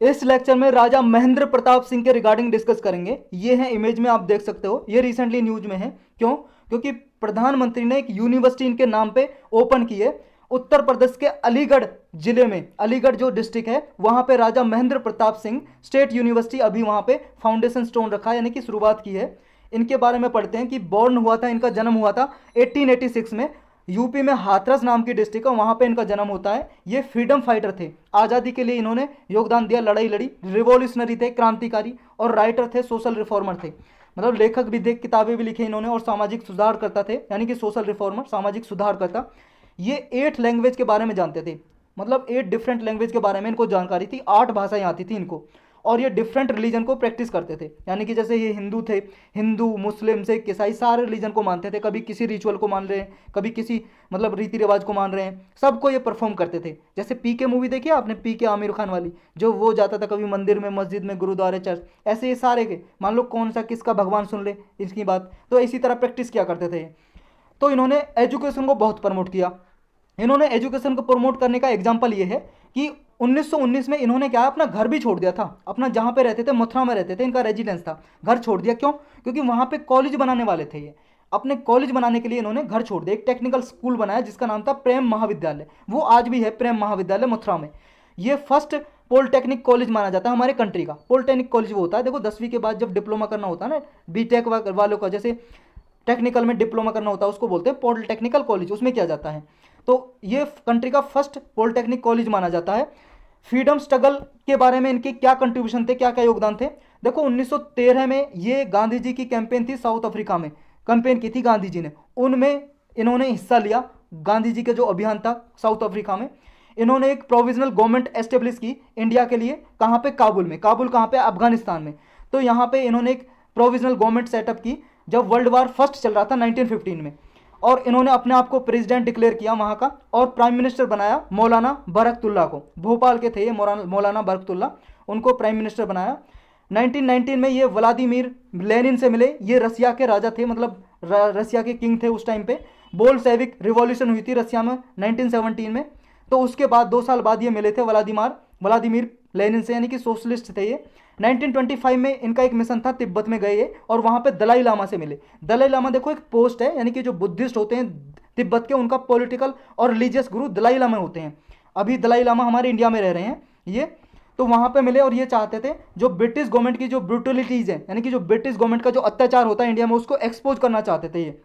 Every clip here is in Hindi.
इस लेक्चर में राजा महेंद्र प्रताप सिंह के रिगार्डिंग डिस्कस करेंगे। ये है इमेज में आप देख सकते हो, ये रिसेंटली न्यूज में है। क्यों? क्योंकि प्रधानमंत्री ने एक यूनिवर्सिटी इनके नाम पे ओपन की है उत्तर प्रदेश के अलीगढ़ जिले में। अलीगढ़ जो डिस्ट्रिक्ट है वहां पे राजा महेंद्र प्रताप सिंह स्टेट यूनिवर्सिटी अभी वहां पे फाउंडेशन स्टोन रखा है, यानी कि शुरुआत की है। इनके बारे में पढ़ते हैं कि बॉर्न हुआ था, इनका जन्म हुआ था 1886 में। यूपी में हाथरस नाम की डिस्ट्रिक्ट है, वहां पे इनका जन्म होता है। ये फ्रीडम फाइटर थे, आज़ादी के लिए इन्होंने योगदान दिया, लड़ाई लड़ी, रिवॉल्यूशनरी थे, क्रांतिकारी, और राइटर थे, सोशल रिफॉर्मर थे। मतलब लेखक भी थे, किताबें भी लिखी इन्होंने, और सामाजिक सुधार करता थे, यानी कि सोशल रिफॉर्मर, सामाजिक सुधार करता। ये 8 लैंग्वेज के बारे में जानते थे, मतलब 8 डिफरेंट लैंग्वेज के बारे में इनको जानकारी थी, 8 भाषाएं आती थी इनको। और ये डिफरेंट रिलीजन को प्रैक्टिस करते थे, यानी कि जैसे ये हिंदू थे, हिंदू मुस्लिम सिख ईसाई सारे रिलीजन को मानते थे। कभी किसी रिचुअल को मान रहे हैं, कभी किसी मतलब रीति रिवाज को मान रहे हैं, सबको ये परफॉर्म करते थे। जैसे पीके मूवी देखी आपने, पीके आमिर खान वाली, जो वो जाता था कभी मंदिर में, मस्जिद में, गुरुद्वारे, चर्च, ऐसे ये सारे के मान लो कौन सा किसका भगवान सुन ले इसकी बात, तो इसी तरह प्रैक्टिस किया करते थे। तो इन्होंने एजुकेशन को बहुत प्रमोट किया। इन्होंने एजुकेशन को प्रमोट करने का एग्जाम्पल ये है कि 1919 में इन्होंने क्या अपना घर भी छोड़ दिया था, अपना जहाँ पे रहते थे मथुरा में रहते थे, इनका रेजिडेंस था, घर छोड़ दिया। क्यों? क्योंकि वहाँ पे कॉलेज बनाने वाले थे ये। अपने कॉलेज बनाने के लिए इन्होंने घर छोड़ दिया, एक टेक्निकल स्कूल बनाया जिसका नाम था प्रेम महाविद्यालय, वो आज भी है प्रेम महाविद्यालय मथुरा में। ये फर्स्ट पॉलिटेक्निक कॉलेज माना जाता है हमारे कंट्री का। पॉलिटेक्निक कॉलेज वो होता है, देखो 10वीं के बाद जब डिप्लोमा करना होता है ना, बीटेक वालों का, जैसे टेक्निकल में डिप्लोमा करना होता है उसको बोलते हैं पॉलिटेक्निकल कॉलेज, उसमें किया जाता है। तो ये कंट्री का फर्स्ट पॉलिटेक्निक कॉलेज माना जाता है। फ्रीडम स्ट्रगल के बारे में इनके क्या कंट्रीब्यूशन थे, क्या क्या योगदान थे, देखो 1913 में ये गांधी जी की कैंपेन थी, साउथ अफ्रीका में कैंपेन की थी गांधी जी ने, उनमें इन्होंने हिस्सा लिया। गांधी जी का जो अभियान था साउथ अफ्रीका में, इन्होंने एक प्रोविजनल गवर्नमेंट एस्टेब्लिश की इंडिया के लिए। कहाँ पे? काबुल में। काबुल कहाँ पे? अफगानिस्तान में। तो यहाँ पे इन्होंने एक प्रोविजनल गवर्नमेंट सेटअप की जब वर्ल्ड वार फर्स्ट चल रहा था 1915 में, और इन्होंने अपने आप को प्रेसिडेंट डिक्लेयर किया वहाँ का, और प्राइम मिनिस्टर बनाया मौलाना बरकतुल्ला को। भोपाल के थे ये मौलाना बरकतुल्ला, उनको प्राइम मिनिस्टर बनाया। 1919 में ये व्लादिमीर लेनिन से मिले, ये रसिया के राजा थे, मतलब रसिया के किंग थे उस टाइम पे। बोल्शेविक रिवॉल्यूशन हुई थी रसिया में 1917 में। तो उसके बाद 2 साल बाद ये मिले थे व्लादिमीर लेनिन से, यानी कि सोशलिस्ट थे ये। 1925 में इनका एक मिशन था, तिब्बत में गए और वहाँ पे दलाई लामा से मिले। दलाई लामा देखो एक पोस्ट है, यानी कि जो बुद्धिस्ट होते हैं तिब्बत के, उनका पॉलिटिकल और रिलीजियस गुरु दलाई लामा होते हैं। अभी दलाई लामा हमारे इंडिया में रह रहे हैं ये। तो वहाँ पे मिले और ये चाहते थे जो ब्रिटिश गवर्नमेंट की जो ब्रूटलिटीज़ है, यानी कि जो ब्रिटिश गवर्नमेंट का जो अत्याचार होता है इंडिया में, उसको एक्सपोज करना चाहते थे ये।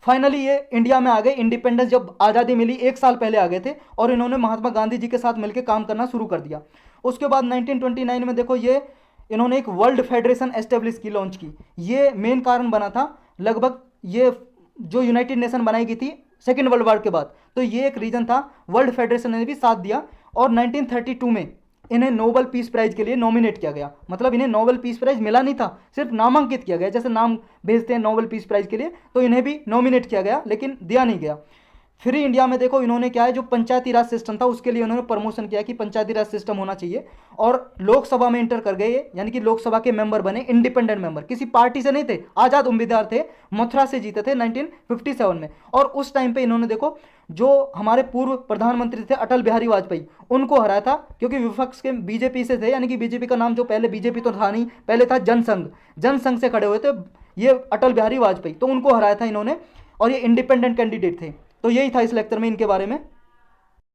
फाइनली ये इंडिया में आ गए, इंडिपेंडेंस जब आज़ादी मिली 1 साल पहले आ गए थे, और इन्होंने महात्मा गांधी जी के साथ मिलकर काम करना शुरू कर दिया। उसके बाद 1929 में देखो ये इन्होंने एक वर्ल्ड फेडरेशन एस्टेब्लिश की, लॉन्च की। ये मेन कारण बना था लगभग, ये जो यूनाइटेड नेशन बनाई गई थी सेकेंड वर्ल्ड वॉर के बाद, तो ये एक रीजन था। वर्ल्ड फेडरेशन ने भी साथ दिया, और 1932 में इन्हें नोबेल पीस प्राइज के लिए नॉमिनेट किया गया। मतलब इन्हें नोबेल पीस प्राइज मिला नहीं था, सिर्फ नामांकित किया गया, जैसे नाम भेजते हैं नोबेल पीस प्राइज के लिए, तो इन्हें भी नॉमिनेट किया गया, लेकिन दिया नहीं गया। फ्री इंडिया में देखो इन्होंने क्या है, जो पंचायती राज सिस्टम था उसके लिए उन्होंने प्रमोशन किया कि पंचायती राज सिस्टम होना चाहिए, और लोकसभा में इंटर कर गए, यानी कि लोकसभा के मेंबर बने, इंडिपेंडेंट मेंबर, किसी पार्टी से नहीं थे, आज़ाद उम्मीदवार थे, मथुरा से जीते थे 1957 में। और उस टाइम पे इन्होंने देखो जो हमारे पूर्व प्रधानमंत्री थे अटल बिहारी वाजपेयी, उनको हराया था, क्योंकि विपक्ष के बीजेपी से थे, यानी कि बीजेपी का नाम जो पहले बीजेपी तो था नहीं, पहले था जनसंघ, जनसंघ से खड़े हुए थे ये अटल बिहारी वाजपेयी, तो उनको हराया था इन्होंने, और ये इंडिपेंडेंट कैंडिडेट थे। तो यही था इस लेक्चर में इनके बारे में।